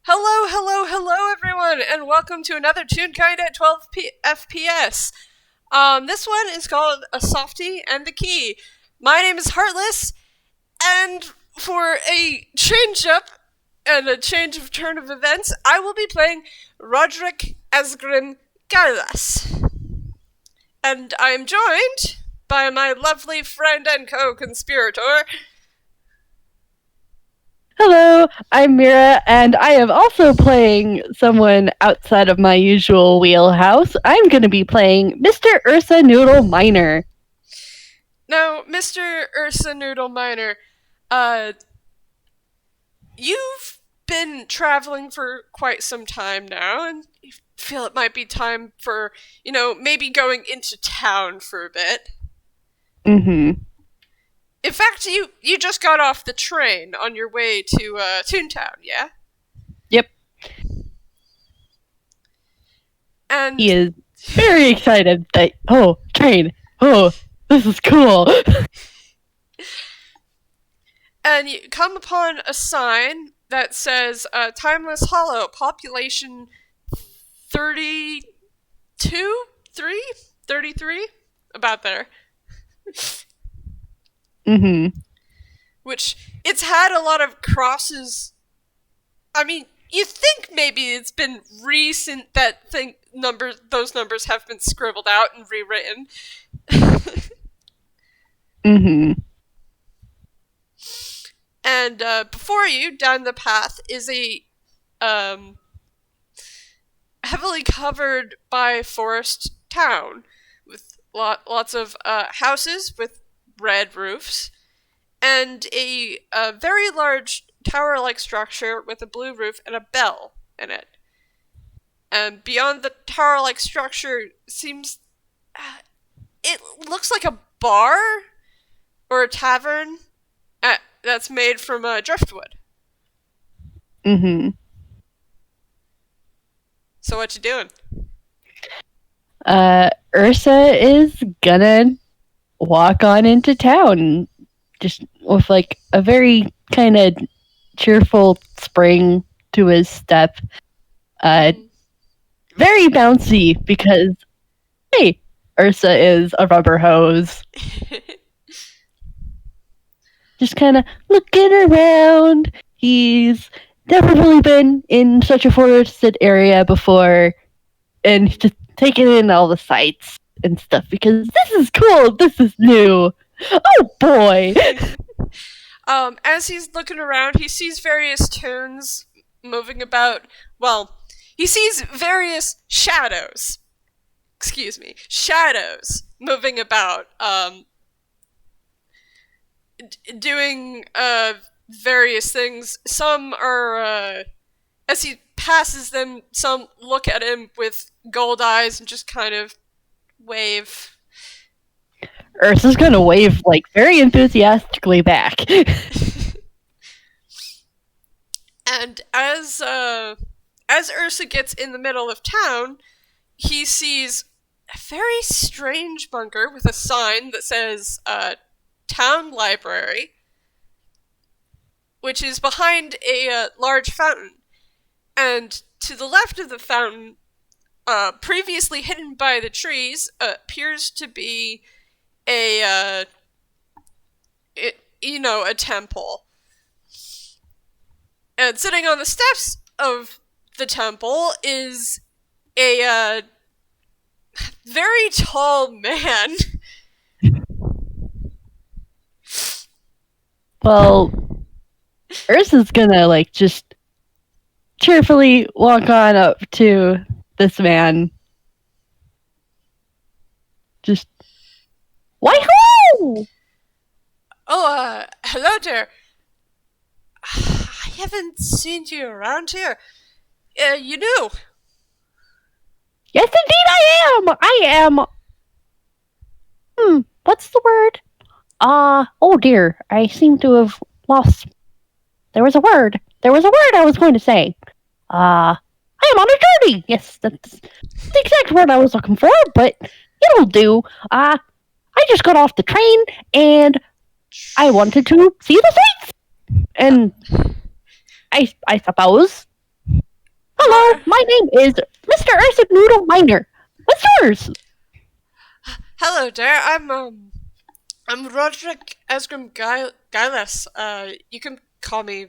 Hello, hello, hello, everyone, and welcome to another Toonkind at 12 FPS. This one is called A Softie and The Key. My name is Heartless, and for a change up and a change of turn of events, I will be playing Roderick, Asgrim, Gylass. And I am joined by my lovely friend and co-conspirator. Hello, I'm Mira, and I am also playing someone outside of my usual wheelhouse. I'm going to be playing Mr. Ursa Noodle Miner. Now, Mr. Ursa Noodle Miner, you've been traveling for quite some time now, and you feel it might be time for, maybe going into town for a bit. Mm-hmm. In fact, you just got off the train on your way to Toontown, yeah? Yep. And he is very excited that, train, this is cool. And you come upon a sign that says, Timeless Hollow, population 32? 33? About there. Mm-hmm. Which, it's had a lot of crosses. I mean, you think maybe it's been recent that those numbers have been scribbled out and rewritten. Mm-hmm. And before you, down the path, is a heavily covered by forest town with lots of houses with red roofs and a very large tower-like structure with a blue roof and a bell in it. And beyond the tower-like structure it looks like a bar or a tavern that's made from driftwood. Mm-hmm. So what you doing? Ursa is gonna walk on into town, just with like a very kind of cheerful spring to his step. Very bouncy because, hey, Ursa is a rubber hose. Just kind of looking around. He's definitely been in such a forested area before, and he's just taking in all the sights and stuff because this is cool. This is new. Oh boy! As he's looking around, he sees various toons moving about. Well, he sees various shadows. Shadows moving about, doing various things. Some are, as he passes them, some look at him with gold eyes and just kind of wave. Ursa's gonna wave, like, very enthusiastically back. And as Ursa gets in the middle of town, he sees a very strange bunker with a sign that says, Town Library, which is behind a large fountain. And to the left of the fountain, previously hidden by the trees, appears to be a temple. And sitting on the steps of the temple is a very tall man. Well, Ursa's gonna, like, just cheerfully walk on up to this man. Just, why-hoo! Oh, hello there. I haven't seen you around here. You new? Yes, indeed I am! What's the word? Oh dear, I seem to have lost. There was a word I was going to say. I am on a journey! Yes, that's the exact word I was looking for, but it'll do. I just got off the train, and I wanted to see the sights! And I suppose Hello, my name is Mr. Ursa Noodle Miner. What's yours? Hello there. I'm Roderick Asgrim Gylass. You can call me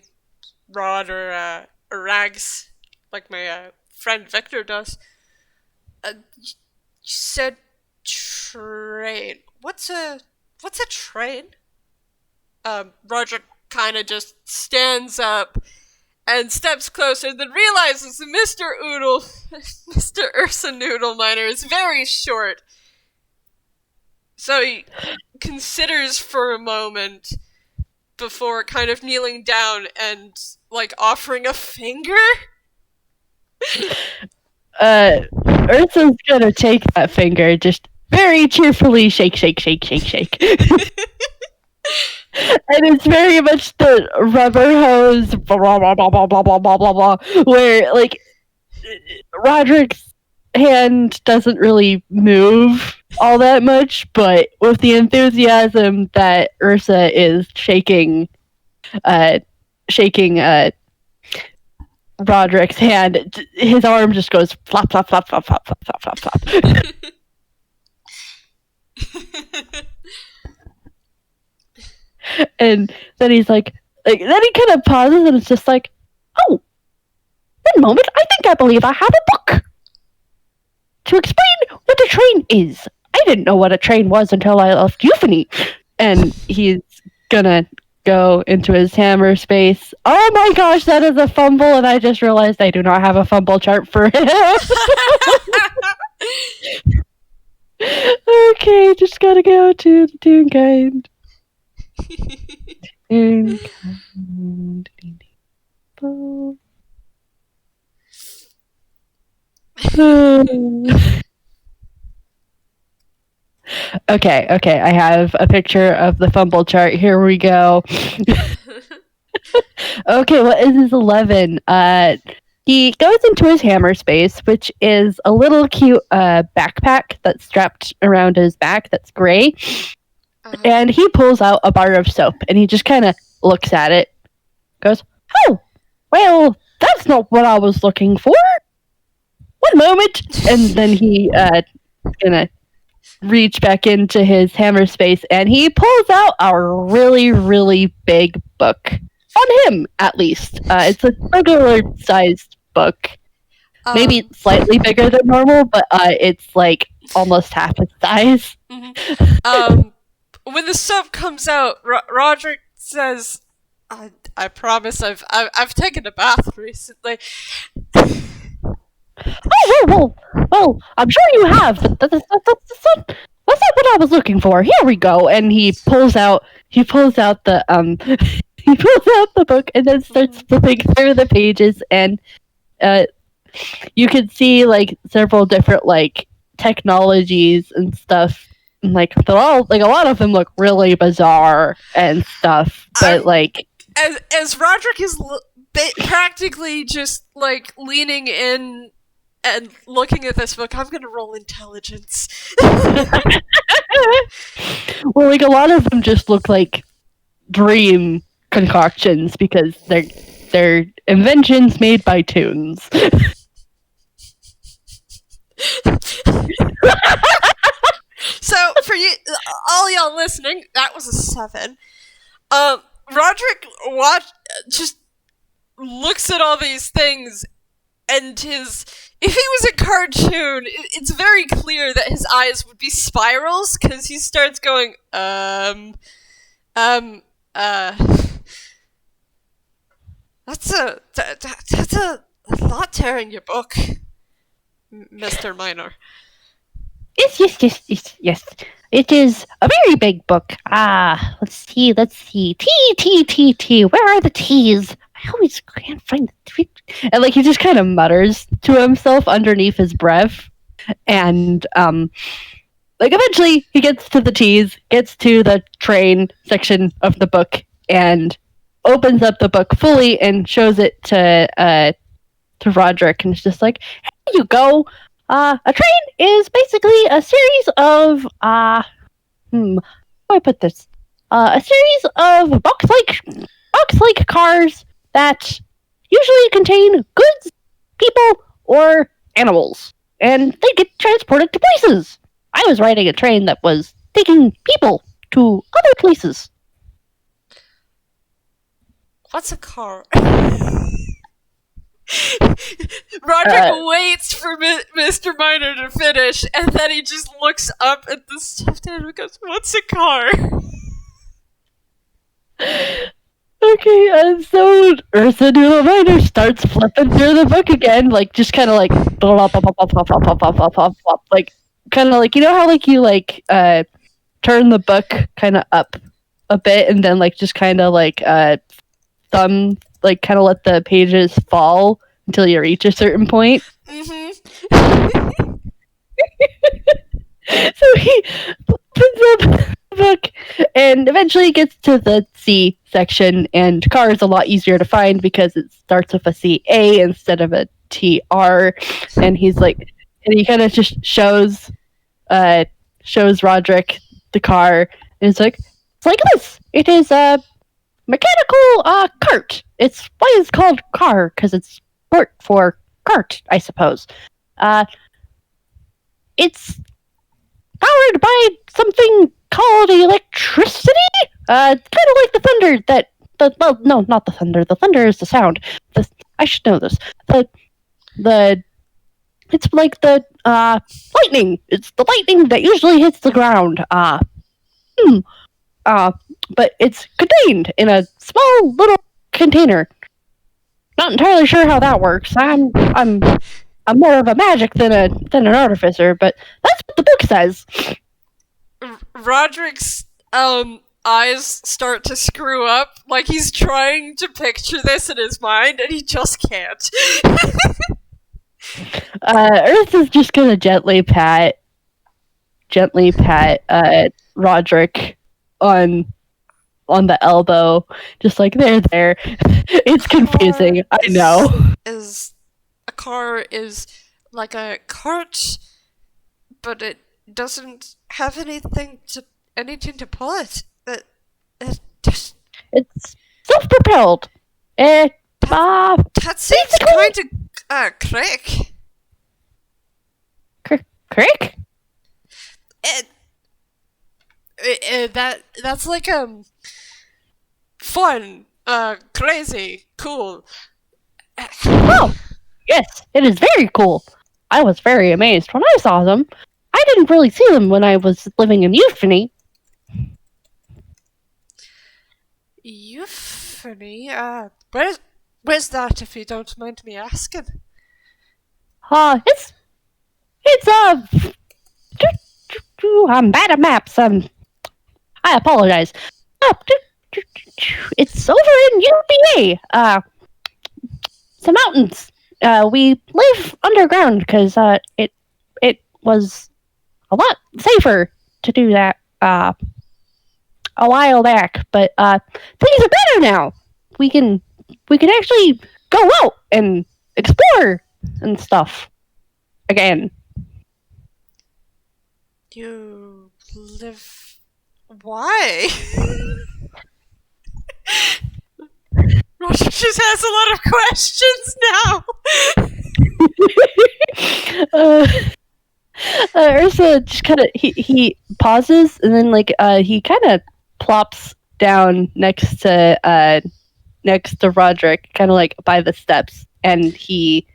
Rod or Rags, like my friend Victor does. You said train. What's a train? Roderick kind of just stands up and steps closer, then realizes that Mr. Mr. Ursa Noodle Miner is very short. So he considers for a moment before kind of kneeling down and, like, offering a finger? Ursa's gonna take that finger, just very cheerfully shake, shake, shake, shake, shake. And it's very much the rubber hose, blah, blah, blah, blah, blah, blah, blah, blah, blah, where, like, Roderick's hand doesn't really move all that much, but with the enthusiasm that Ursa is shaking Roderick's hand, his arm just goes flop, flop, flop, flop, flop, flop, flop, flop, flop. And then he's like, then he kind of pauses and it's just like, oh, one moment, I believe I have a book to explain what a train is. I didn't know what a train was until I left Euphony. And he's gonna go into his hammer space. Oh my gosh, that is a fumble, and I just realized I do not have a fumble chart for him. Okay, just gotta go to the Toonkind. Okay, I have a picture of the fumble chart. Here we go. Okay, what is his 11? He goes into his hammer space, which is a little cute backpack that's strapped around his back that's gray. And he pulls out a bar of soap, and he just kind of looks at it, goes, oh, well, that's not what I was looking for. One moment. And then he gonna reach back into his hammer space, and he pulls out a really, really big book. On him, at least. It's a regular sized book. Maybe slightly bigger than normal, but it's like almost half its size. Mm-hmm. When the soap comes out, Roderick says, I promise I've taken a bath recently. Oh, well, I'm sure you have. That's not what I was looking for. Here we go. And he pulls out the book and then starts flipping through the pages, and you can see like several different like technologies and stuff. And, like they're all like a lot of them look really bizarre and stuff, but like as Roderick is practically just like leaning in and looking at this book, I'm gonna roll intelligence. Well, like a lot of them just look like dream concoctions because they're inventions made by toons. So for you, all y'all listening, that was a 7. Roderick just looks at all these things, and if he was a cartoon, it's very clear that his eyes would be spirals, because he starts going, that's a lot there in your book, Mr. Minor. Yes. It is a very big book. Let's see. T. Where are the T's? I always can't find the T. And like he just kind of mutters to himself underneath his breath. And like eventually he gets to the T's, gets to the train section of the book, and opens up the book fully and shows it to Roderick, and it's just like, here you go. A train is basically a series of how do I put this? A series of box-like cars that usually contain goods people or animals, and they get transported to places. I was riding a train that was taking people to other places. What's a car? Roderick waits for Mr. Miner to finish, and then he just looks up at the stuffed animal and goes, "What's a car?" Okay, so Ursa Noodle Miner starts flipping through the book again, like just kind of like like kind of like, you know how like you like turn the book kind of up a bit and then like just kind of like thumb like kind of let the pages fall until you reach a certain point. Mm-hmm. So he opens up the book and eventually gets to the C section, and car is a lot easier to find because it starts with a CA instead of a TR, and he's like, and he kind of just shows Roderick the car, and it's like this. It is a mechanical cart. It's why it's called car, because it's short for cart, I suppose. It's powered by something called electricity. Kind of like the thunder that. Well, no, not the thunder. The thunder is the sound. I should know this. It's like the lightning. It's the lightning that usually hits the ground. But it's contained in a small little container. Not entirely sure how that works. I'm more of a magic than an artificer, but that's what the book says. Roderick's eyes start to screw up, like he's trying to picture this in his mind, and he just can't. Ursa's just gonna gently pat Roderick on the elbow, just like there. It's confusing, I know. A car is like a cart, but it doesn't have anything to pull it. It's self-propelled. That seems kind of crick. Crick? That's like fun, crazy, cool. Oh, yes, it is very cool. I was very amazed when I saw them. I didn't really see them when I was living in Euphony. Euphony? Where's that, if you don't mind me asking? It's I'm bad at maps. I apologize. It's over in UBA. Some mountains. We live underground because it was a lot safer to do that a while back. But things are better now. We can actually go out and explore and stuff again. You live... Why? Roger just has a lot of questions now! Ursa just kind of... He pauses, and then, like, he kind of plops down next to Roderick, kind of, like, by the steps, and he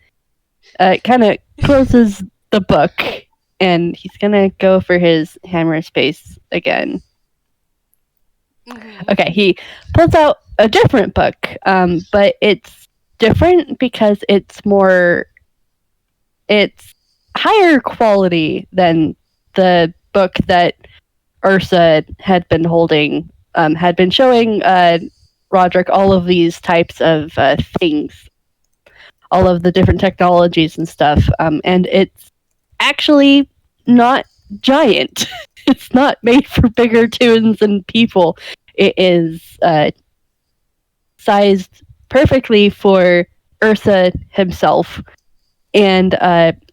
kind of closes the book, and he's gonna go for his hammer space again. Mm-hmm. Okay, he pulls out a different book, but it's different because it's higher quality than the book that Ursa had been holding, had been showing Roderick all of these types of things, all of the different technologies and stuff, and it's actually not giant. It's not made for bigger toons and people. It is sized perfectly for Ursa himself, and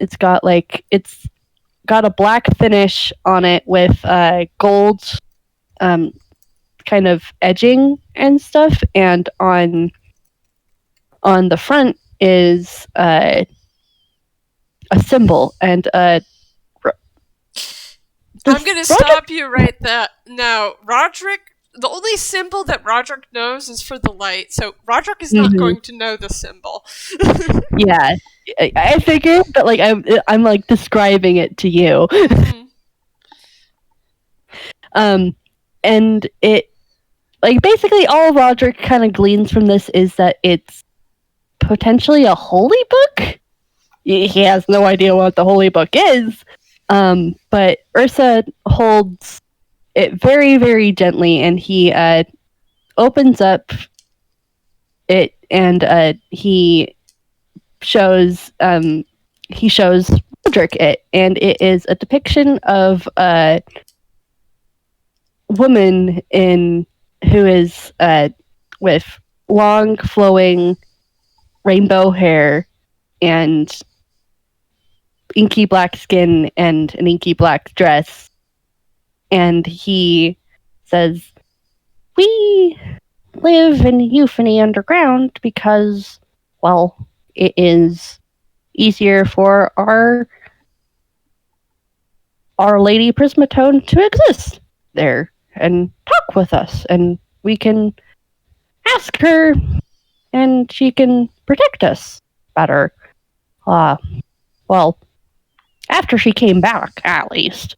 it's got a black finish on it with gold kind of edging and stuff, and on the front is a symbol, and I'm gonna stop you right there. Now, Roderick, the only symbol that Roderick knows is for the light, so Roderick is not going to know the symbol. Yeah, I figured, but like I'm like describing it to you. And it like basically all Roderick kind of gleans from this is that it's potentially a holy book. He has no idea what the holy book is, but Ursa holds it very, very gently, and he opens up it, and he shows Roderick it, and it is a depiction of a woman who is with long, flowing rainbow hair and inky black skin and an inky black dress. And he says, "We live in Euphony underground because, well, it is easier for our Lady Prismatone to exist there and talk with us, and we can ask her, and she can protect us better. Well, after she came back, at least.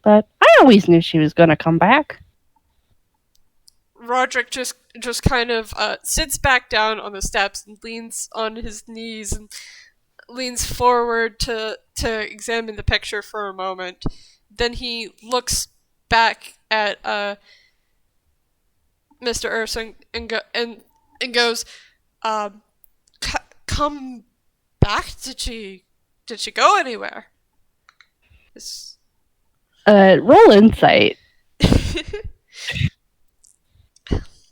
But I always knew she was going to come back." Roderick just kind of sits back down on the steps and leans on his knees and leans forward to examine the picture for a moment. Then he looks back at Mr. Ursa and goes, "Come back? Did she go anywhere?" Roll insight.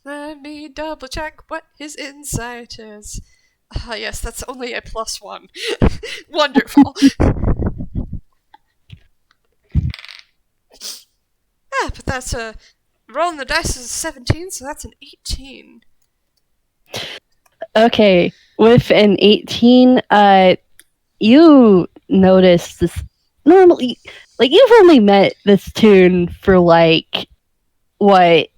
Let me double check what his insight is. Yes, that's only a +1. Wonderful. But that's rolling the dice is a 17, so that's an 18. Okay, with an 18, you notice this. Normally, like, you've only met this tune for like what,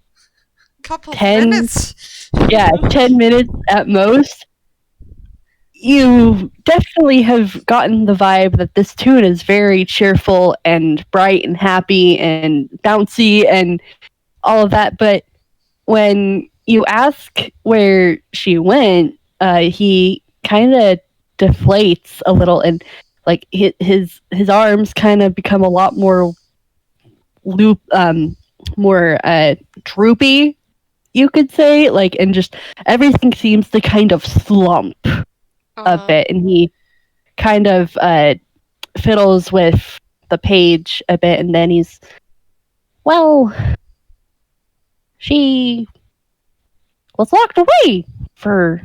Couple 10 minutes? Yeah, 10 minutes at most. You definitely have gotten the vibe that this tune is very cheerful and bright and happy and bouncy and all of that. But when you ask where she went, he kind of deflates a little, and like his arms kind of become a lot more more droopy, you could say, like, and just everything seems to kind of slump a bit, and he kind of fiddles with the page a bit, and then he's, "Well, she was locked away for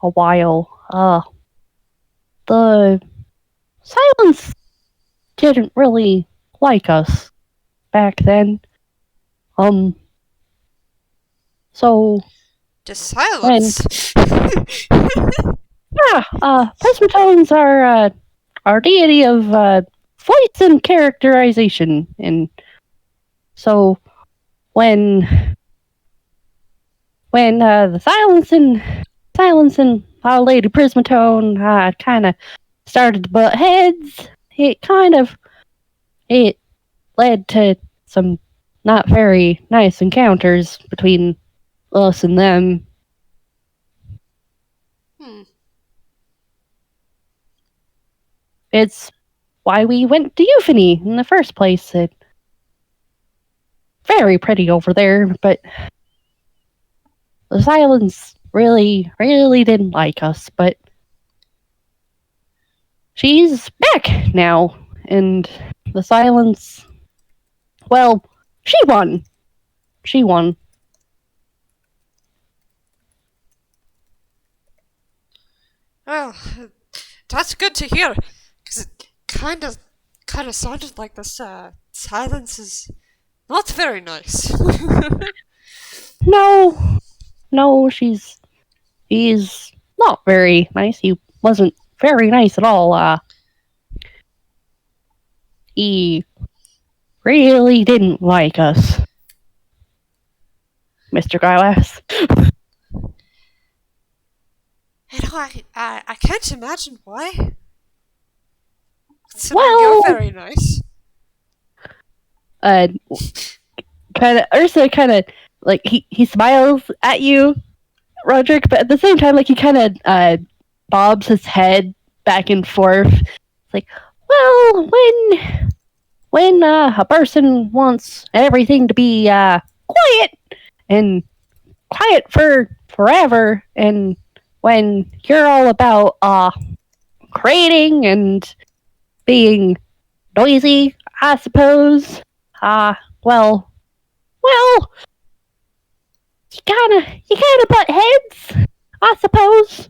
a while. The Silence didn't really like us back then. So The Silence? Prismatones are our deity of voice and characterization, and so when the Silence and Our Lady Prismatone kind of started to butt heads, it led to some not very nice encounters between us and them." It's why we went to Euphony in the first place. It's very pretty over there, but the Silence really, really didn't like us. But she's back now, and the Silence, well, she won. She won. Well, that's good to hear, because it kind of sounded like this Silence is not very nice. No, he's not very nice. He wasn't very nice at all. He really didn't like us, Mr. Gylass. I can't imagine why. Considering Well, you're very nice. Ursa kind of, like, he smiles at you, Roderick, but at the same time, like, he kind of bobs his head back and forth. It's like, well, when a person wants everything to be quiet and quiet for forever, and when you're all about creating and being noisy, I suppose, well, you kinda butt heads, I suppose.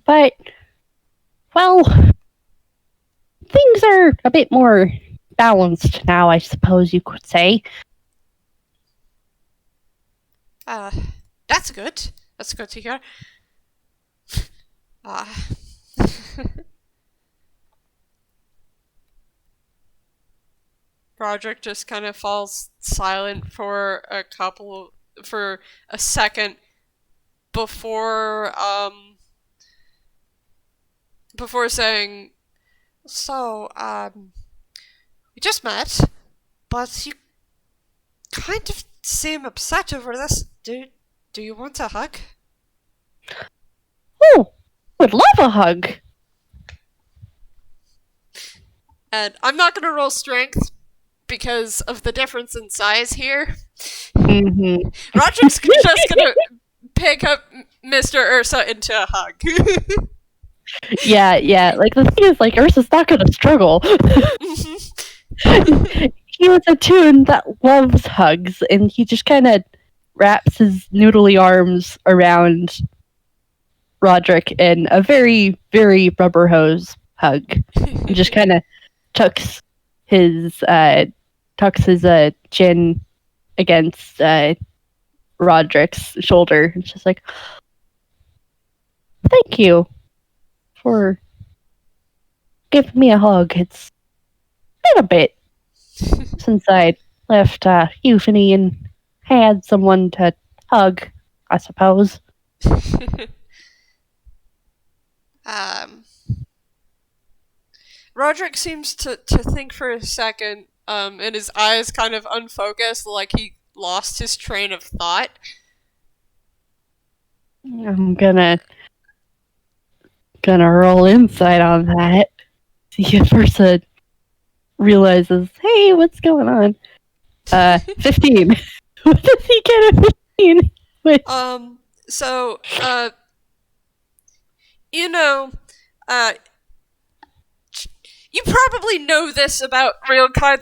But, well, things are a bit more balanced now, I suppose you could say. That's good. That's good to hear. Uh, Roderick just kind of falls silent for a second before saying, "So, we just met, but you kind of seem upset over this. Do you want a hug?" Oh, would love a hug. And I'm not gonna roll strength because of the difference in size here. Mm-hmm. Roderick's just gonna pick up Mr. Ursa into a hug. Yeah. Like, the thing is, like, Ursa's not gonna struggle. He was a toon that loves hugs, and he just kind of wraps his noodly arms around Roderick in a very, very rubber hose hug. And just kind of tucks his chin against Roderick's shoulder. It's just like, thank you for giving me a hug. It's been a bit since I left Euphony and had someone to hug, I suppose. Roderick seems to think for a second, and his eyes kind of unfocused, like he lost his train of thought. I'm gonna roll insight on that. See if Ursa realizes, hey, what's going on? 15. What does he get a 15 with? So, you probably know this about real kind.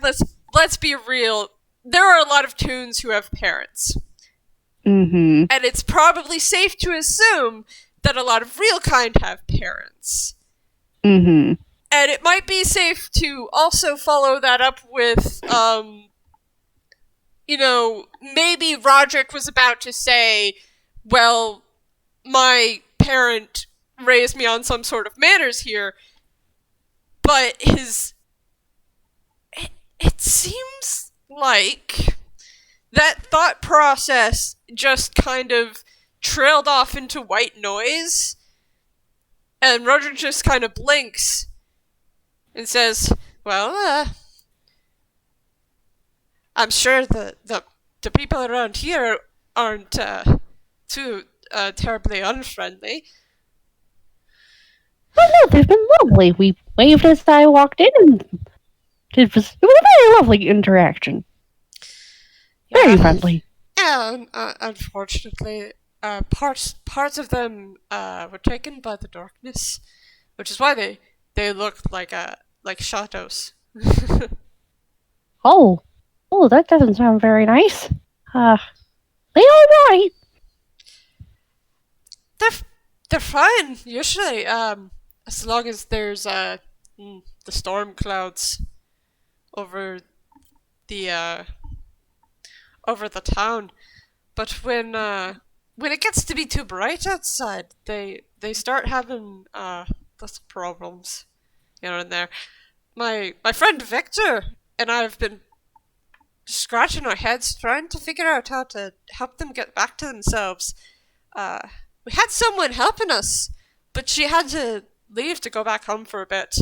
Let's be real. There are a lot of toons who have parents. Mm-hmm. And it's probably safe to assume that a lot of real kind have parents. Mm-hmm. And it might be safe to also follow that up with, maybe Roderick was about to say, well, my parent raised me on some sort of manners here, but it seems like that thought process just kind of trailed off into white noise, and Roderick just kind of blinks and says, well, I'm sure the people around here aren't too terribly unfriendly. Oh no, they've been lovely. We waved as I walked in, and it was a very lovely interaction. Very friendly. Yeah, unfortunately, parts of them were taken by the darkness, which is why they look like shadows. Oh, that doesn't sound very nice. They all right? They're fine usually. As long as there's the storm clouds over the over the town. But when it gets to be too bright outside, they start having lots of problems here and there. My friend Victor and I have been scratching our heads trying to figure out how to help them get back to themselves. Uh, we had someone helping us, but she had to leave to go back home for a bit.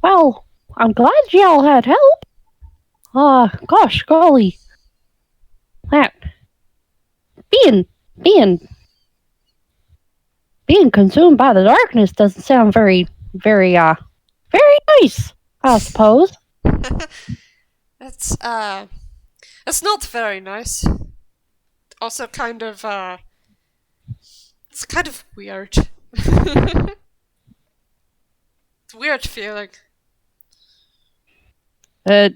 Well, I'm glad y'all had help. Gosh, golly. That being being being consumed by the darkness doesn't sound very nice, I suppose. That's that's not very nice. Also it's kind of weird. It's a weird feeling. Uh,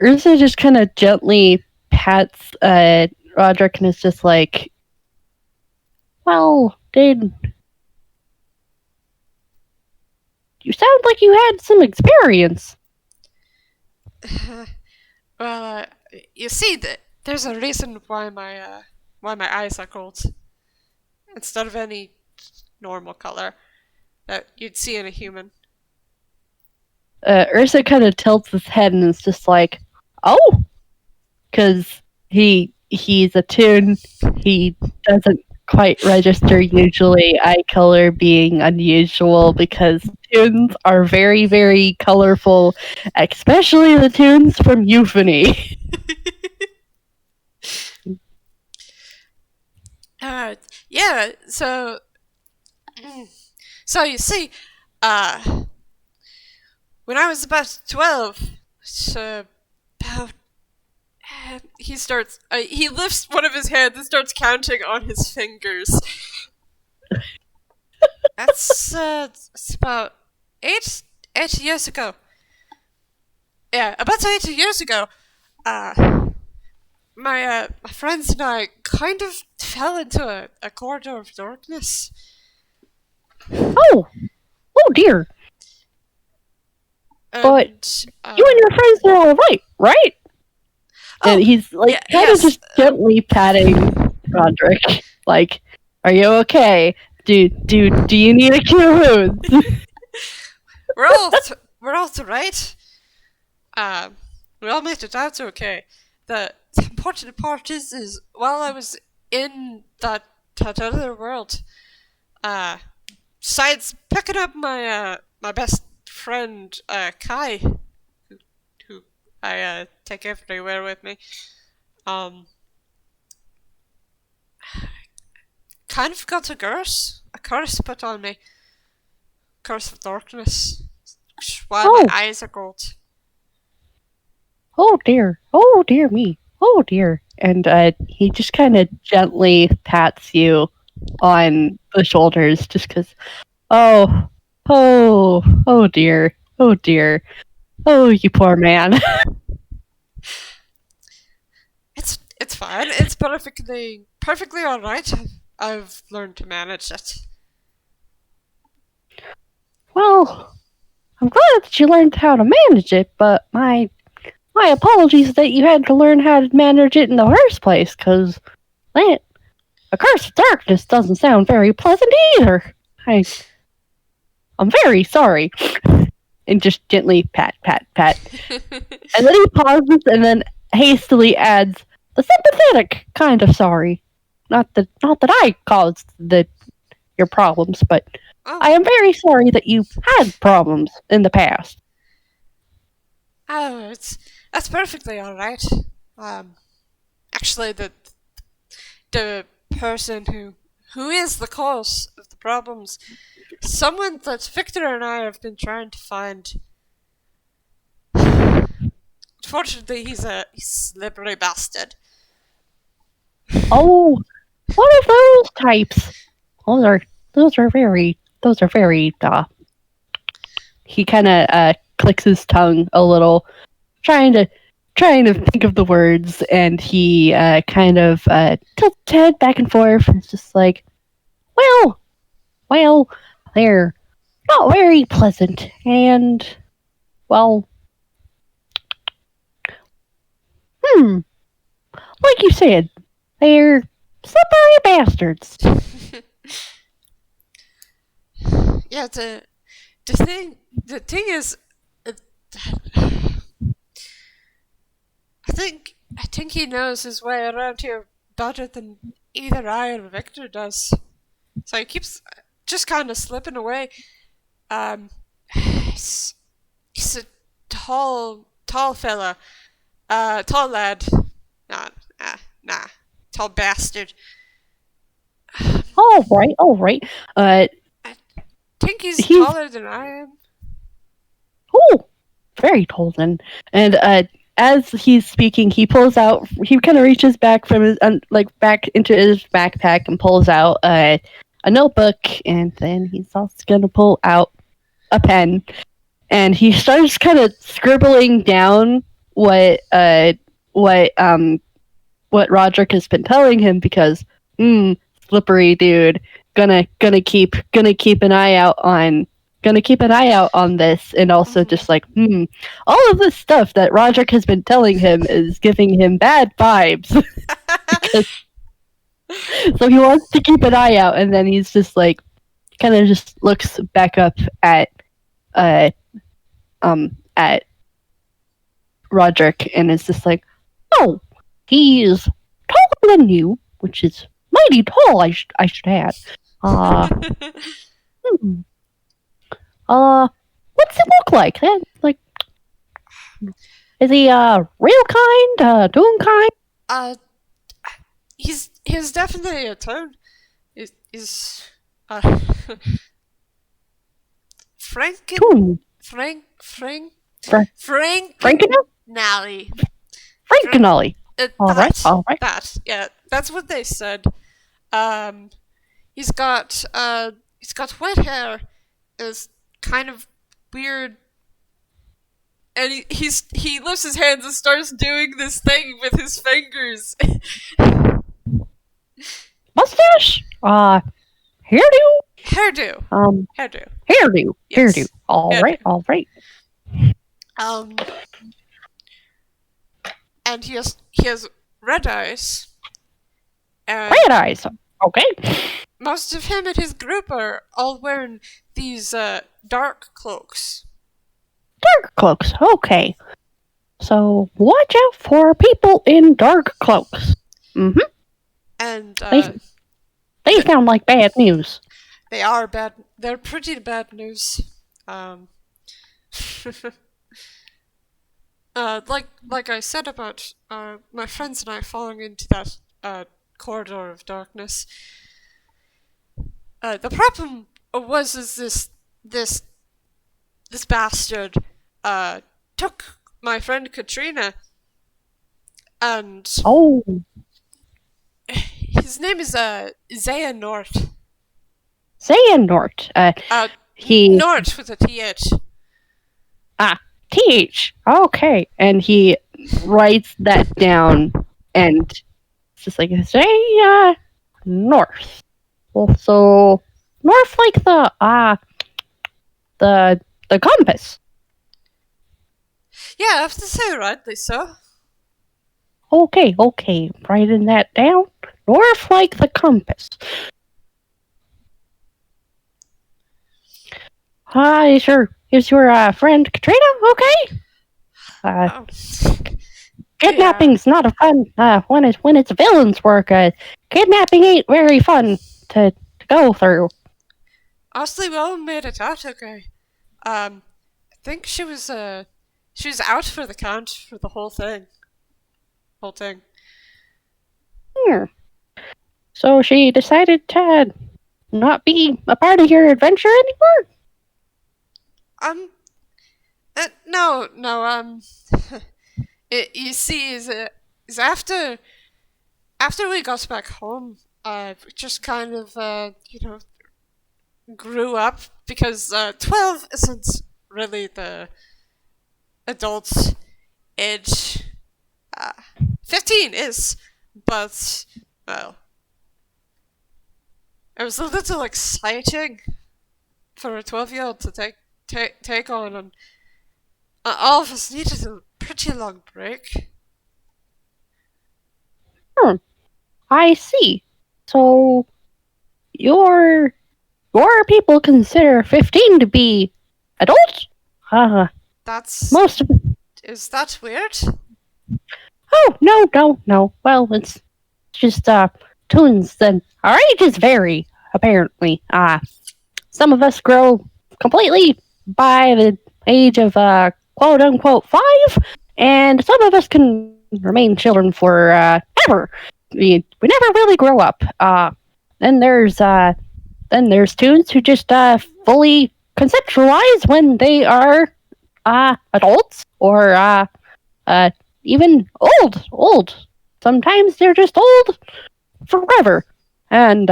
Ursa just kind of gently pats Roderick and is just like, well, did you sound like you had some experience? Well, you see, there's a reason why my eyes are gold instead of any normal color that you'd see in a human. Ursa kind of tilts his head and is just like, oh, because he's a toon. He doesn't quite register usually eye color being unusual because toons are very colorful, especially the toons from Euphony. Yeah. So you see, when I was about 12, so about he lifts one of his hands and starts counting on his fingers. That's it's about 8 years ago. Yeah, about 8 years ago. My friends and I kind of fell into a corridor of darkness. Oh dear. But And, you and your friends are all right? And he's like kind of just gently patting Roderick. Like, are you okay? Do you need a cure wounds? we're all right. We all made it out okay. The important part is while I was in that other world, besides picking up my best friend Kai, who I take everywhere with me, kind of got a curse put on me, curse of darkness, while my eyes are gold. Oh dear me. Oh dear. And he just kind of gently pats you on the shoulders just because, oh dear. Oh, you poor man. It's fine. It's perfectly all right. I've learned to manage it. Well, I'm glad that you learned how to manage it, but my apologies that you had to learn how to manage it in the first place, because a curse of darkness doesn't sound very pleasant either. I'm very sorry. And just gently pat. And then he pauses and then hastily adds, the sympathetic kind of sorry. Not that I caused your problems, but I am very sorry that you had problems in the past. Oh, that's perfectly all right. Actually, the person who is the cause of the problems, someone that Victor and I have been trying to find. Unfortunately, he's a slippery bastard. Oh, one of those types. Those are very. He kind of clicks his tongue a little, trying to think of the words, and he kind of tilts his head back and forth, and it's just like, well, they're not very pleasant, and well, Like you said, they're slippery bastards. Yeah, the thing is, uh, I think he knows his way around here better than either I or Victor does. So he keeps just kind of slipping away. Um, he's, he's a tall fella, tall lad. Nah, tall bastard. All right. I think he's He's taller than I am. very tall then. And as he's speaking, he pulls out. He kind of reaches back from his back into his backpack and pulls out a notebook, and then he's also gonna pull out a pen, and he starts kind of scribbling down what Roderick has been telling him because slippery dude, gonna keep an eye out on this, and also just like all of this stuff that Roderick has been telling him is giving him bad vibes. So he wants to keep an eye out, and then he's just like kind of just looks back up at Roderick, and is just like, oh, he's taller than you, which is mighty tall, I should add. Hmm. What's it look like? Like, is he real kind? Toonkind? He's definitely a toad. He's uh, Toon. Frankenolly? Nally. Frankenolly. All right. That's what they said. He's got wet hair. Is kind of weird, and he lifts his hands and starts doing this thing with his fingers. Mustache? Hairdo? Hairdo. Hairdo. Yes. Hairdo. All right. And he has red eyes. And red eyes. Okay. Most of him and his group are all wearing these dark cloaks. Dark cloaks. Okay. So watch out for people in dark cloaks. Mm-hmm. And they sound like bad news. They are bad. They're pretty bad news. Like I said about my friends and I falling into that corridor of darkness. The problem is this bastard took my friend Katrina, and his name is Xehanort. Xehanort. Nort with a TH. TH. Okay, and he writes that down, and it's just like say north. Also, north like the compass. Yeah, I have to say rightly so. Okay, writing that down. North like the compass. Is your friend Katrina okay? Kidnapping's not a fun when it's villains work. Kidnapping ain't very fun to go through. Honestly, we all made it out okay. I think she was out for the count for the whole thing. So she decided to not be a part of your adventure anymore? No. You see, is after we got back home, we just kind of grew up because 12 isn't really the adult age. 15 is, but well, it was a little exciting for a 12-year-old to take on, and all of us needed a pretty long break. Hmm, I see. So your people consider 15 to be adult? Uh, That's. most of Is that weird? Oh, no. Well, it's just tunes that our ages vary, apparently. Some of us grow completely by the age of quote unquote 5, and some of us can remain children for ever. We never really grow up. Then there's tunes who just fully conceptualize when they are adults or uh, even old. Sometimes they're just old forever. And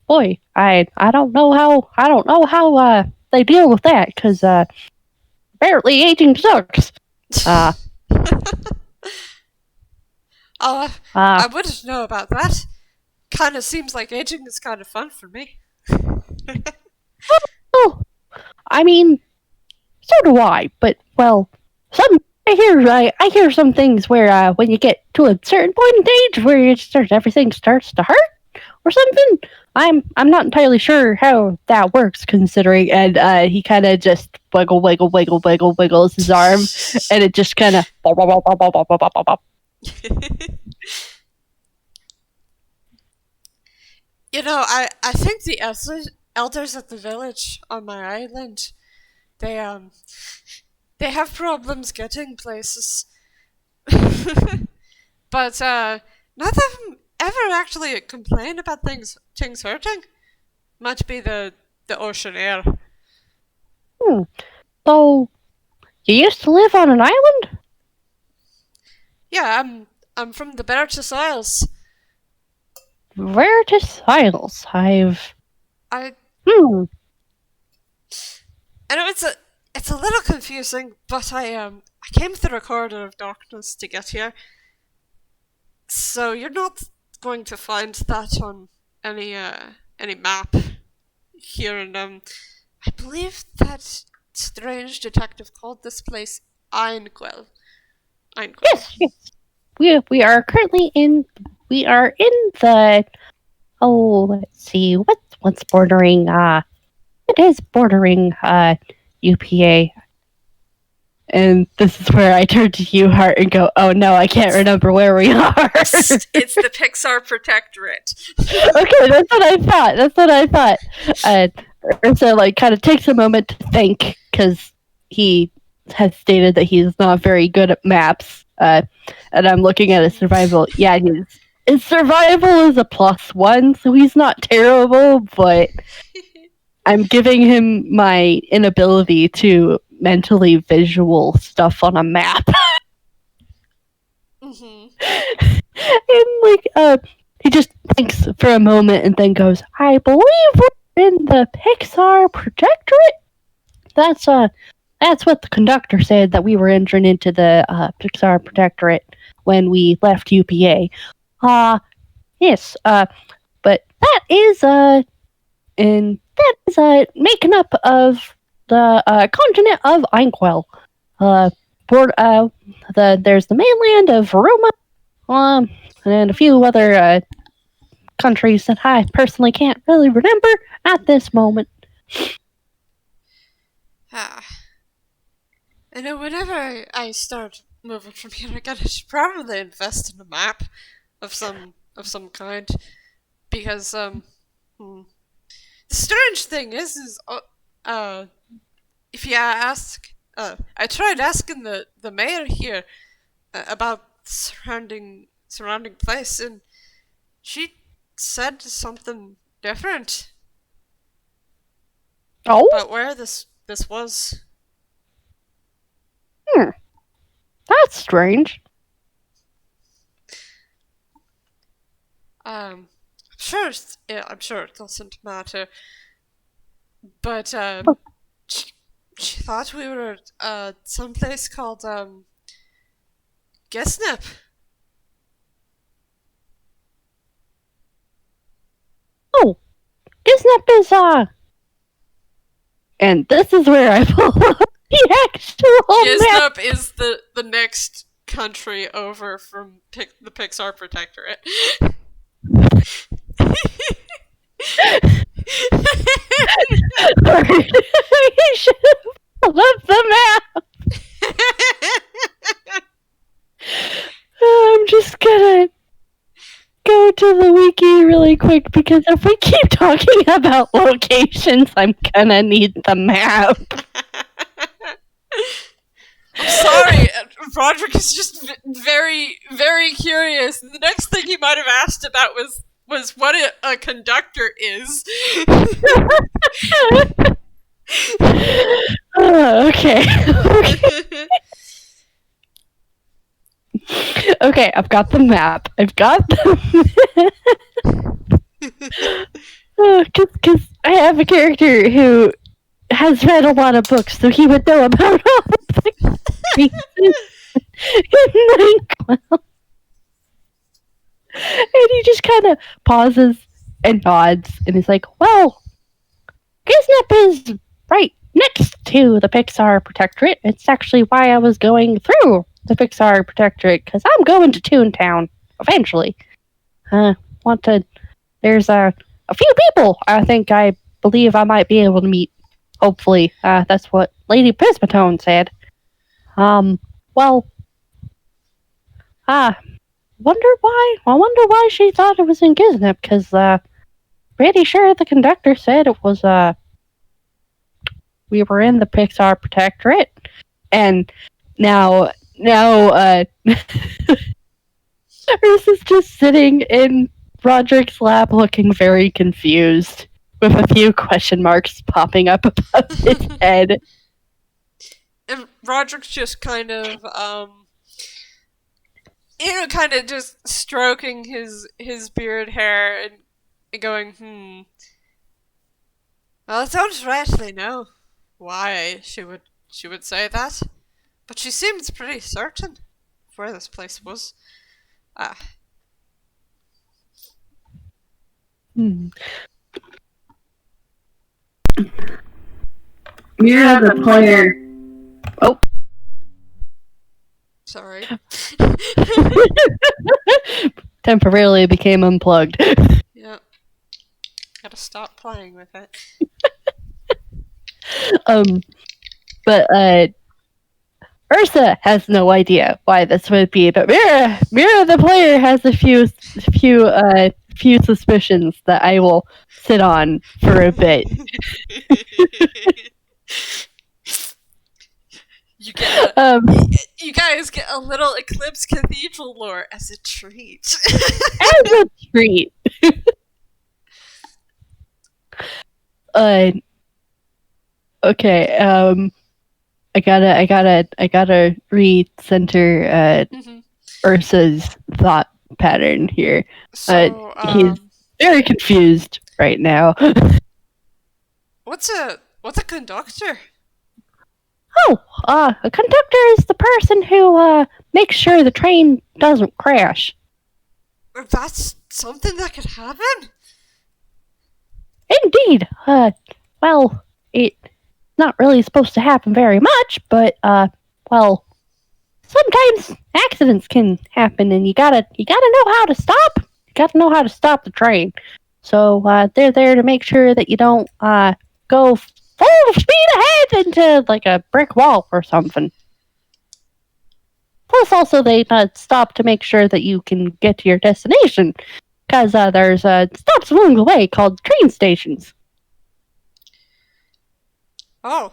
boy, I don't know how they deal with that because apparently aging sucks. Uh, Oh, uh, I wouldn't know about that. Kind of seems like aging is kind of fun for me. oh, I mean, so do I. But well, some I hear some things where when you get to a certain point in age where everything starts to hurt or something. I'm not entirely sure how that works considering, and he kind of just wiggles his arm, and it just kind of. You know, I think the elders at the village on my island, they they have problems getting places. But none of them ever actually complain about things hurting. Might be the ocean air. Hmm. So you used to live on an island? Yeah, I'm from the Bertus Isles. Veritas Isles. I Hmm. I know it's a little confusing, but I came through a corridor of darkness to get here. So you're not going to find that on any map here, and I believe that strange detective called this place Einquell. Einquell. Yes. We are currently in. We are in the. Oh, let's see. What's bordering? It is bordering UPA. And this is where I turn to you, Hart, and go, "Oh no, I can't remember where we are." It's the Pixar Protectorate. Okay, that's what I thought. Ursa like kind of takes a moment to think because he has stated that he's not very good at maps. And I'm looking at his survival. Yeah, his survival is a +1, so he's not terrible, but I'm giving him my inability to mentally visual stuff on a map. And like he just thinks for a moment and then goes, I believe we're in the Pixar Protectorate. That's what the conductor said, that we were entering into the Pixar Protectorate when we left UPA. Yes, but that is making up of the continent of Einquell. There's the mainland of Roma, and a few other countries that I personally can't really remember at this moment. Ah, I know whenever I start moving from here again, I should probably invest in a map of some kind because hmm. The strange thing is if you ask, I tried asking the mayor here about surrounding place, and she said something different Oh, about where this was. that's strange. I'm sure it doesn't matter, but she thought we were at some place called Gesnip. Oh, Disney is and this is where I pull up the actual map. Gesnip is the next country over from the Pixar Protectorate. You should have pulled up the map. I'm just gonna go to the wiki really quick because if we keep talking about locations, I'm gonna need the map. I'm sorry, Roderick is just very, very curious. The next thing he might have asked about was what a conductor is. Okay. Okay, I've got the map. Because I have a character who has read a lot of books, so he would know about all the reasons in Nyquil. And he just kind of pauses and nods, and he's like, well, Giznap is right next to the Pixar Protectorate. It's actually why I was going through the Pixar Protectorate, because I'm going to Toontown eventually. There's a few people I believe I might be able to meet. Hopefully, that's what Lady Pismatone said. Well, I wonder why she thought it was in Giznap, because, pretty sure the conductor said it was, we were in the Pixar Protectorate. And now, Ursa's just sitting in Roderick's lap looking very confused, with a few question marks popping up above his head. And Roderick's just kind of, just stroking his beard hair and going, Well, I don't rightly know why she would say that, but she seems pretty certain of where this place was. Mira the player. Oh. Sorry. Temporarily became unplugged. Yeah. Gotta stop playing with it. But Ursa has no idea why this would be, but Mira the player has a few suspicions that I will sit on for a bit. You guys get a little Eclipse Cathedral lore as a treat. As a treat. Okay, I gotta recenter Ursa's thought pattern here. So, he's very confused right now. What's a conductor? Oh, a conductor is the person who makes sure the train doesn't crash. That's something that could happen? Indeed. Well, it's not really supposed to happen very much, but well, sometimes accidents can happen, and you gotta know how to stop. You gotta know how to stop the train. So they're there to make sure that you don't go full speed ahead into like a brick wall or something. Plus, also they stop to make sure that you can get to your destination, because there's stops along the way called train stations. Oh.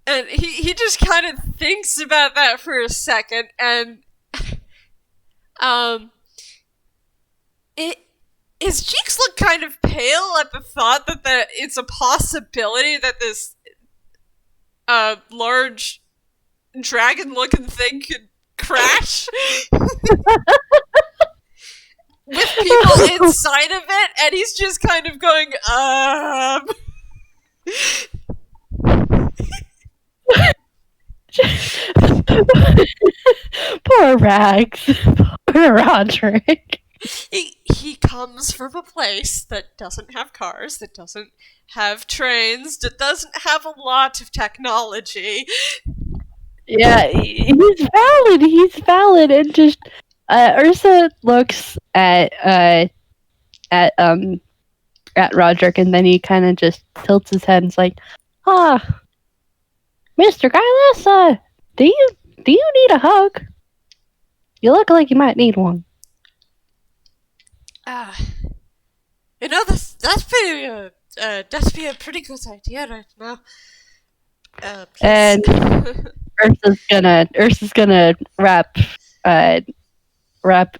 And he just kind of thinks about that for a second, and his cheeks look kind of pale at the thought that it's a possibility that this large dragon-looking thing could crash with people inside of it, and he's just kind of going, Poor Rags. Poor Roderick. He comes from a place that doesn't have cars, that doesn't have trains, that doesn't have a lot of technology. Yeah, he's valid. He's valid, and just Ursa looks at at Roderick, and then he kind of just tilts his head and is like, "Ah, Mr. Gylass, do you need a hug? You look like you might need one." That'd be a pretty good idea right now. Please. And Ursa's gonna uh wrap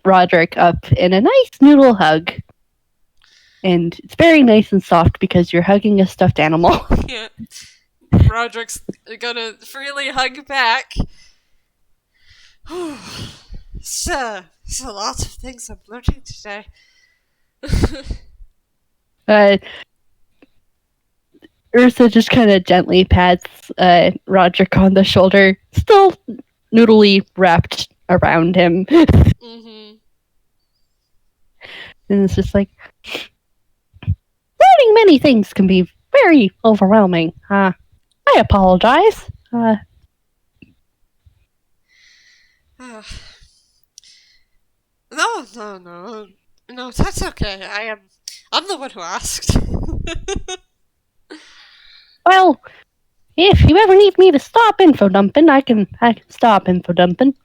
Roderick up in a nice noodle hug. And it's very nice and soft because you're hugging a stuffed animal. Yeah. Roderick's gonna freely hug back. It's a lot of things I'm learning today. Ursa just kind of gently pats Roderick on the shoulder, still noodly wrapped around him. Mm-hmm. And it's just like, learning many things can be very overwhelming. I apologize. No, that's okay. I'm the one who asked. Well, if you ever need me to stop info dumping, I can stop info dumping.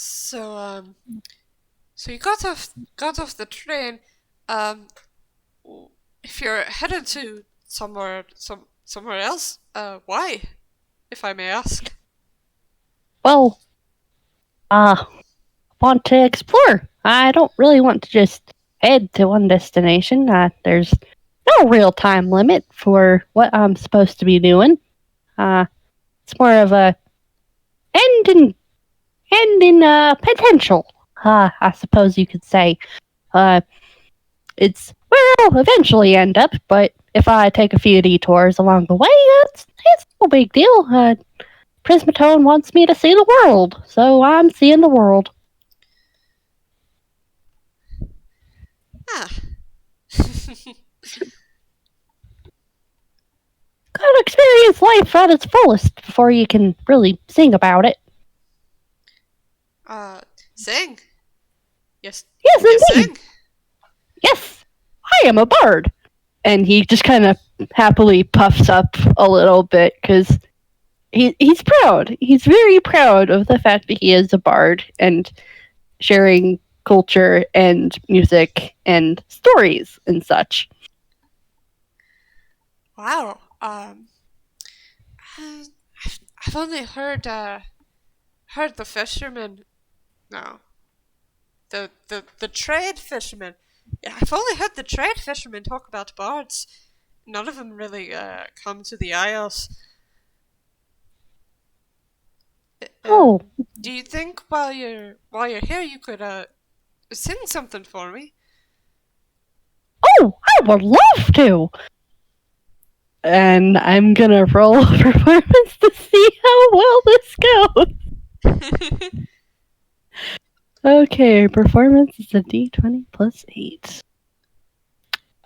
So you got off the train. If you're headed to somewhere else, why, if I may ask? Well, want to explore. I don't really want to just head to one destination. There's no real time limit for what I'm supposed to be doing. It's more of a end in potential. I suppose you could say. It's where I'll eventually end up, but if I take a few detours along the way, it's no big deal. Prismatone wants me to see the world, so I'm seeing the world. Gotta experience life at its fullest before you can really sing about it. Sing? Yes. Yes, Yes, indeed. sing? Yes, I am a bard. And he just kind of happily puffs up a little bit because he's proud. He's very proud of the fact that he is a bard and sharing culture and music and stories and such. Wow. I've only heard the fishermen. No. The trade fishermen. Yeah, I've only heard the trade fishermen talk about bards. None of them really come to the Isles. Oh, Do you think while you're here you could sing something for me? oh, I would love to. And I'm gonna roll a performance to see how well this goes. Okay, performance is a d20 plus 8.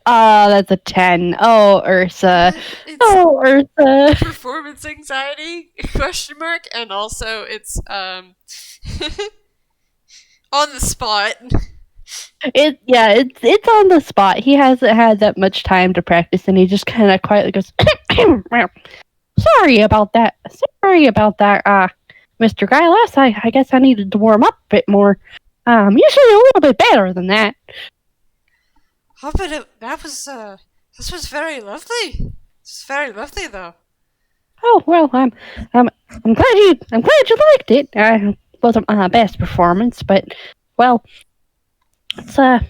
That's a 10. Oh, Ursa. Oh, Ursa. Performance anxiety? Question mark. And also it's on the spot. It's on the spot. He hasn't had that much time to practice, and he just kind of quietly goes, Sorry about that. Mr. Gylass, I guess I needed to warm up a bit more. I'm usually a little bit better than that. Oh, but this was very lovely. It's very lovely, though. Oh well, I'm glad you liked it. It wasn't my best performance, but well, it's one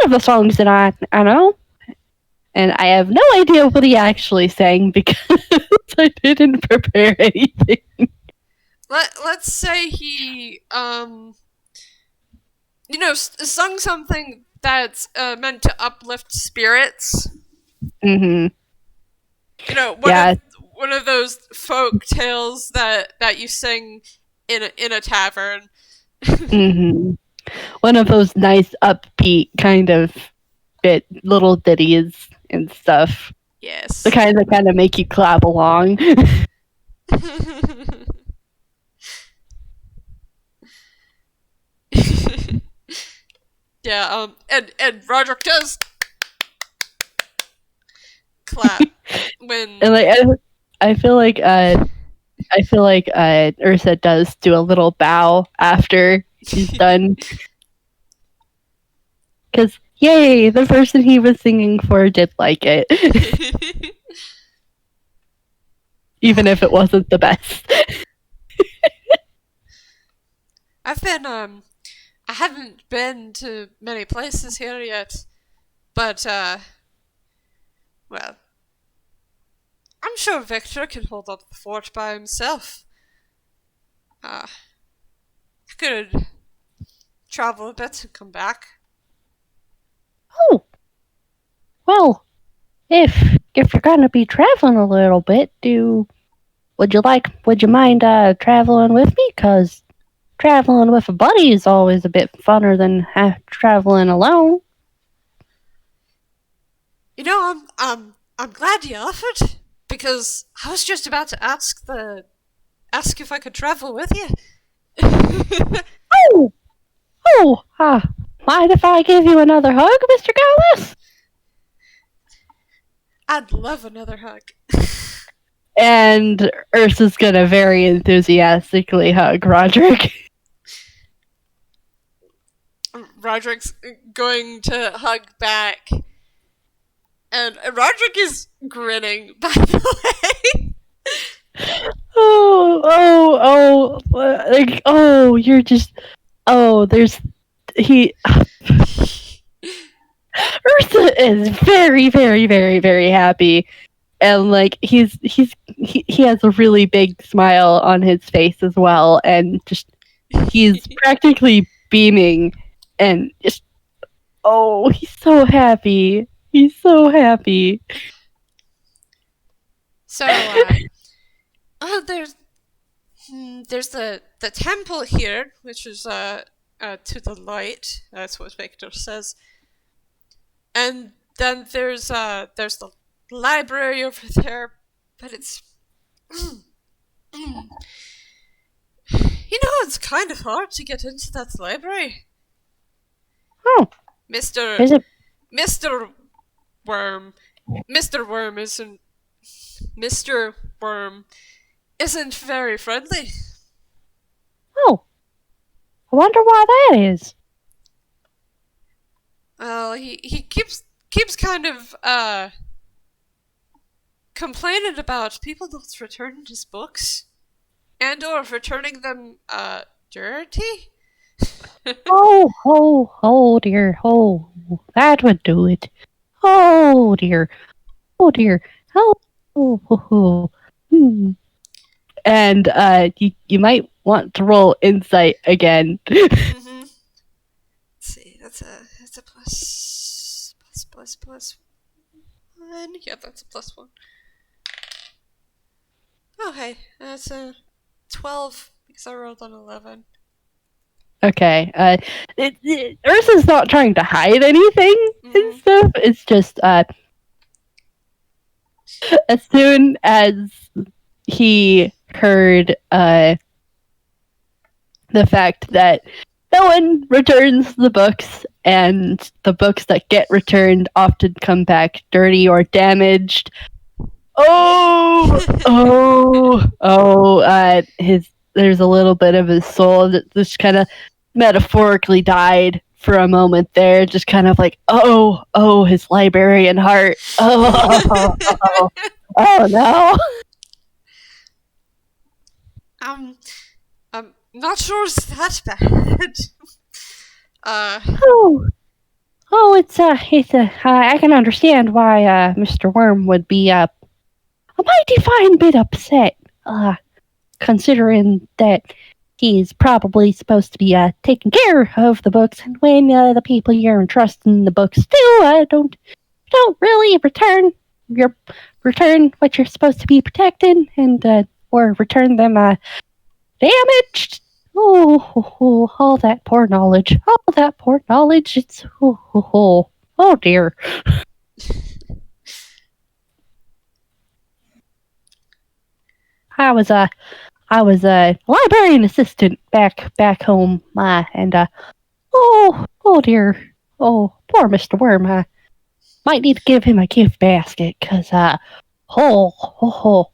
of the songs that I know, and I have no idea what he actually sang because I didn't prepare anything. Let's say he sung something that's meant to uplift spirits. Mm-hmm. One of those folk tales that you sing in a tavern. Mm-hmm. One of those nice upbeat kind of little ditties and stuff. Yes. The kind that kind of make you clap along. Yeah, and Roderick does clap when And like I feel like Ursa does do a little bow after he's done. Because yay, the person he was singing for did like it, even if it wasn't the best. I've been I haven't been to many places here yet, but well, I'm sure Victor can hold up the fort by himself. I could travel a bit and come back. Oh, well, if you're gonna be traveling a little bit, would you mind traveling with me? 'Cause traveling with a buddy is always a bit funner than traveling alone. You know, I'm glad you offered because I was just about to ask if I could travel with you. Oh, mind if I give you another hug, Mr. Gylass? I'd love another hug. And Ursa's gonna very enthusiastically hug Roderick. Roderick's going to hug back. And Roderick is grinning, by the way. You're just, he, Ursa is very, very, very, very happy. And like, he has a really big smile on his face as well. And just, he's practically beaming and just, he's so happy. He's so happy. So, there's the temple here, which is to the light. That's what Victor says. And then there's the library over there, but it's it's kind of hard to get into that library. Oh, Mr. is it? Mr. Worm. Mr. Worm isn't Mr. Worm isn't very friendly. Oh, I wonder why that is. Well, he keeps kind of complaining about people not returning his books and or returning them dirty. Oh dear, that would do it. Oh dear, hmm. And you might want to roll insight again. Mm-hmm. Let's see, that's a plus one. Yeah, that's a plus 1. Oh hey, that's a 12 because I rolled an 11. Okay, Ursa's not trying to hide anything and stuff. It's just as soon as he heard the fact that no one returns the books, and the books that get returned often come back dirty or damaged. There's a little bit of his soul that just kind of metaphorically died for a moment there, just kind of like, his librarian heart. Oh no. I'm not sure it's that bad. I can understand why Mr. Worm would be a mighty fine bit upset, considering that he's probably supposed to be taking care of the books, and when the people you're entrusting the books to don't really return what you're supposed to be protecting, and or return them damaged. All that poor knowledge. It's oh dear. I was a librarian assistant back home, and oh dear, oh poor Mr. Worm. I might need to give him a gift basket, cause oh,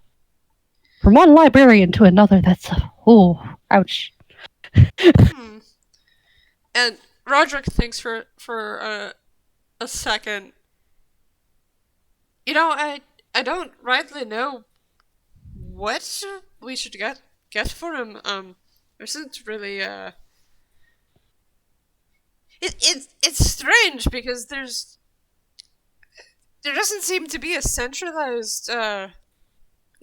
from one librarian to another, that's ouch. Hmm. And Roderick thinks for a second. I don't rightly know what we should get for him. There isn't really it's strange because there doesn't seem to be a centralized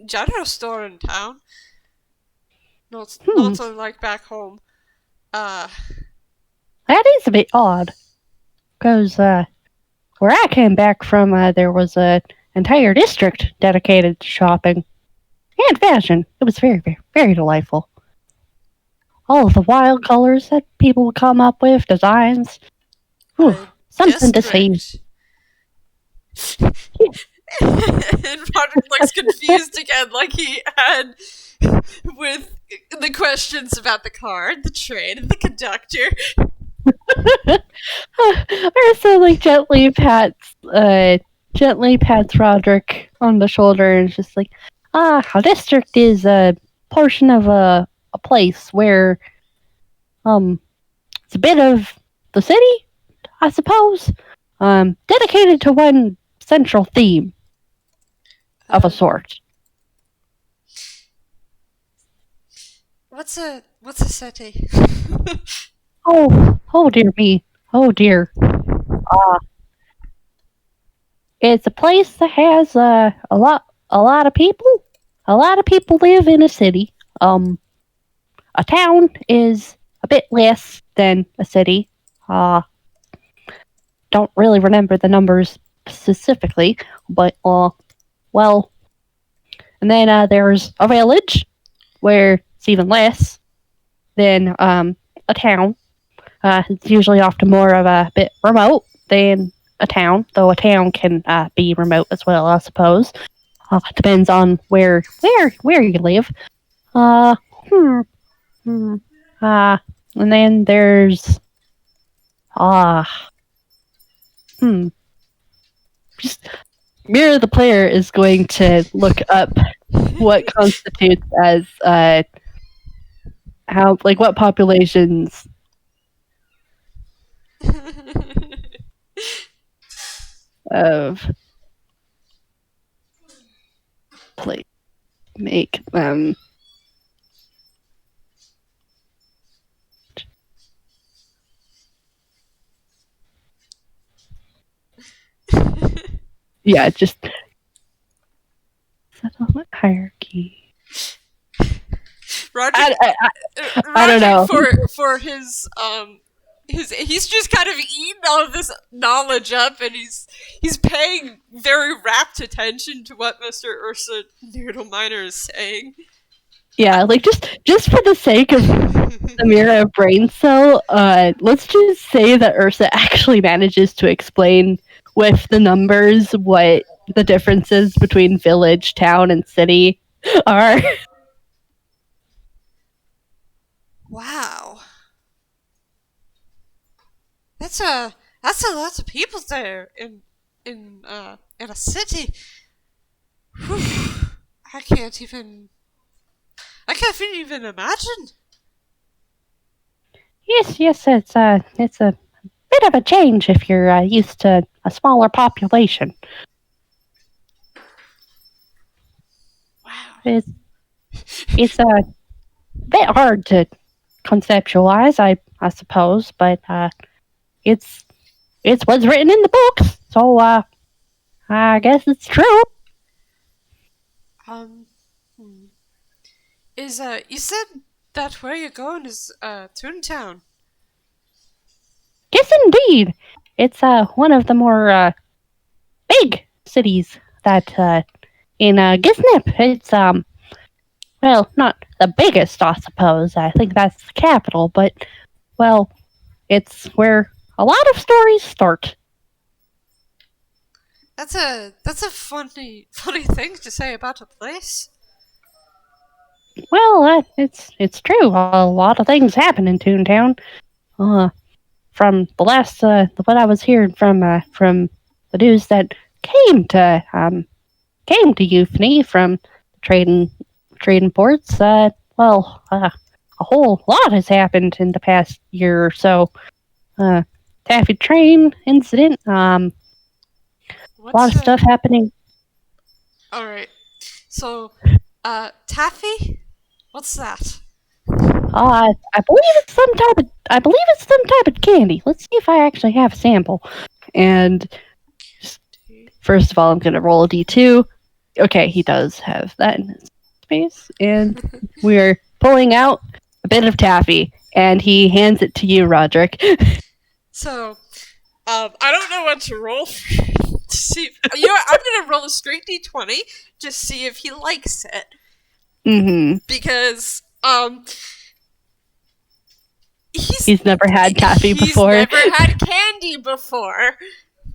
general store in town. Hmm, Not unlike back home. Uh, that is a bit odd, cause where I came back from, there was a entire district dedicated to shopping and fashion. It was very, very, very delightful. All of the wild colors that people would come up with, designs. Whew, a something to see. district. And Roderick looks confused again, like he had with the questions about the card, the train, and the conductor. Ursa gently pats Roderick on the shoulder and is just like, a district is a portion of a place where it's a bit of the city, I suppose, dedicated to one central theme of a Um, sort. what's a city? Oh dear me, oh dear. Uh, it's a place that has a lot of people. A lot of people live in a city. A town is a bit less than a city. Don't really remember the numbers specifically, but well, and then there's a village where it's even less than a town. It's usually often more of a bit remote than a town, though a town can be remote as well, I suppose. Depends on where you live. Uh, hmm, hmm. And then there's ah, hmm. Just Mirror the player is going to look up what constitutes as how what populations of place make them. Yeah, just settlement hierarchy. Roderick, I don't Roderick know. for his he's just kind of eaten all of this knowledge up, and he's paying very rapt attention to what Mr. Ursa Noodle Miner is saying. Yeah, just for the sake of the mirror brain cell, let's just say that Ursa actually manages to explain with the numbers what the differences between village, town, and city are. Wow, that's a lot of people there in a city. Whew. I can't even I can't even imagine. Yes, it's a bit of a change if you're used to a smaller population. Wow. It's a bit hard to conceptualize, I suppose, but it's it's what's written in the books, so I guess it's true. Um. Hmm. Is you said that where you're going is Toontown. Yes, indeed. It's one of the more big cities that in Gisnip. It's well, not the biggest, I suppose. I think that's the capital, but well, it's where a lot of stories start. That's a funny thing to say about a place. Well, it's true. A lot of things happen in Toontown. From the last what I was hearing from the news that came to Euphony from trading ports. A whole lot has happened in the past year or so. Taffy train incident. A lot What's of stuff happening. All right. So, taffy? What's that? I believe it's some type of candy. Let's see if I actually have a sample. And first of all, I'm gonna roll a d2. Okay, he does have that in his space, and we're pulling out a bit of taffy, and he hands it to you, Roderick. So, I don't know what to roll for to see. You know what? I'm gonna roll a straight d20 to see if he likes it. Mm-hmm. Because he's never had taffy before. He's never had candy before.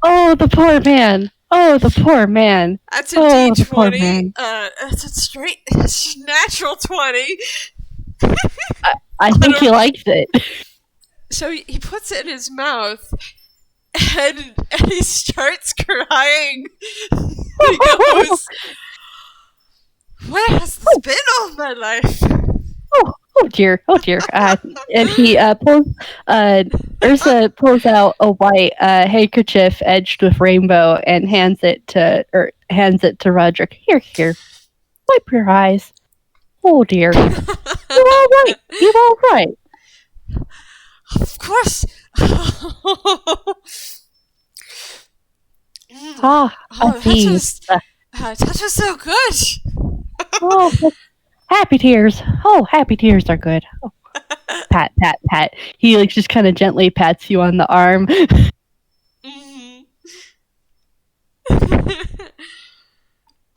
Oh, the poor man. Oh, the poor man. That's a d20. That's a straight natural 20. I think he likes it. So he puts it in his mouth, and he starts crying. He goes, "Where has this been all my life?" Oh dear. And he Ursa pulls out a white handkerchief edged with rainbow and hands it to Roderick. Here, wipe your eyes. Oh dear. You all right? Of course. I see. That was so good. Oh, happy tears. Oh, happy tears are good. Oh. Pat. He just kind of gently pats you on the arm. Mm-hmm.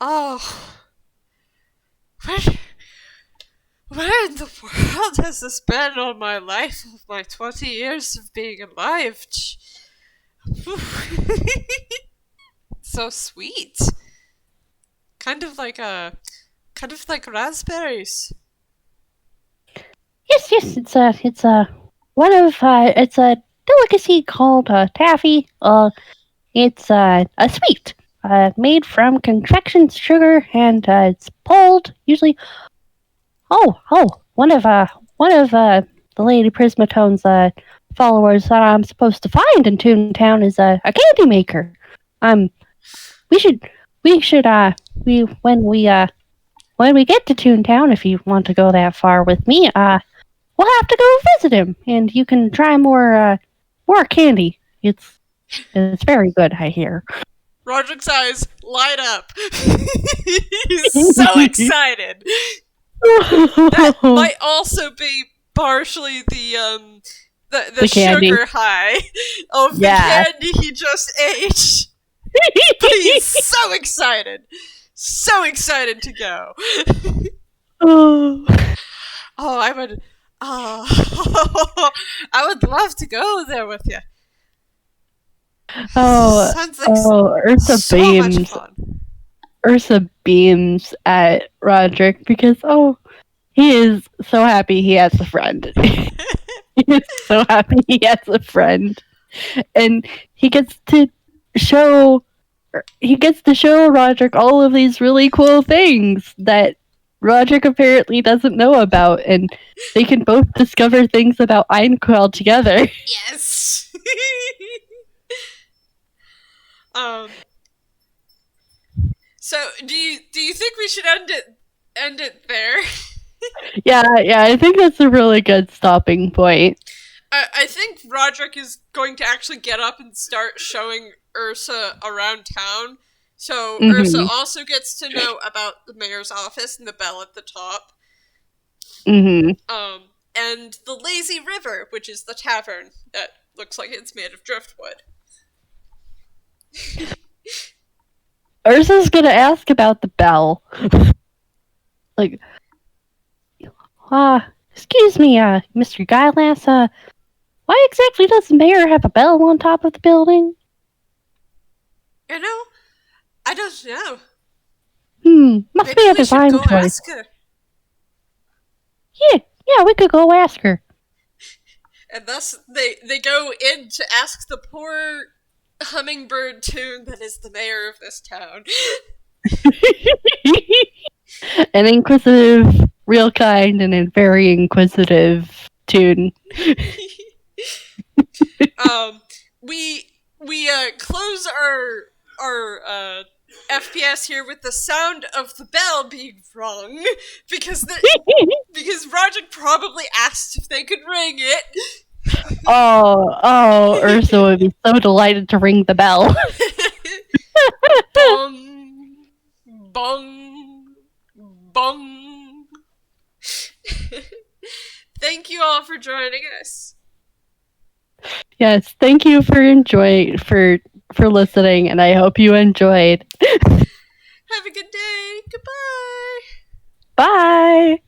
Oh. Where in the world has this been all my life of my 20 years of being alive? So sweet. Kind of like raspberries. Yes, it's a delicacy called taffy. It's a sweet, made from confection sugar, and it's pulled usually. One of the Lady Prismatone's followers that I'm supposed to find in Toontown is a candy maker. We should when we get to Toontown, if you want to go that far with me, we'll have to go visit him, and you can try more candy. It's very good, I hear. Roderick's eyes light up. He's so excited. That might also be partially the sugar high of the candy he just ate. But he's so excited to go. I would love to go there with you. Sounds like Ursa so beams. Much fun. Ursa beams at Roderick because he is so happy he has a friend. He is so happy he has a friend, and he gets to show Roderick all of these really cool things that Roderick apparently doesn't know about, and they can both discover things about Einquell together. Yes. So do you think we should end it there? Yeah, I think that's a really good stopping point. I think Roderick is going to actually get up and start showing Ursa around town. So Ursa also gets to know about the mayor's office and the bell at the top. And the lazy river, which is the tavern that looks like it's made of driftwood. Ursa's gonna ask about the bell. Like, excuse me, Mr. Gylass, why exactly does the mayor have a bell on top of the building? You know, I don't know. Must be a design choice. Yeah, we could go ask her. And thus they go in to ask the poor hummingbird Toon that is the mayor of this town. An inquisitive, real kind, and a very inquisitive Toon. We close our FPS here with the sound of the bell being rung because Roderick probably asked if they could ring it. Ursa would be so delighted to ring the bell. Bong, bong, bong. Thank you all for joining us. Yes, thank you for listening, and I hope you enjoyed. Have a good day. Goodbye. Bye.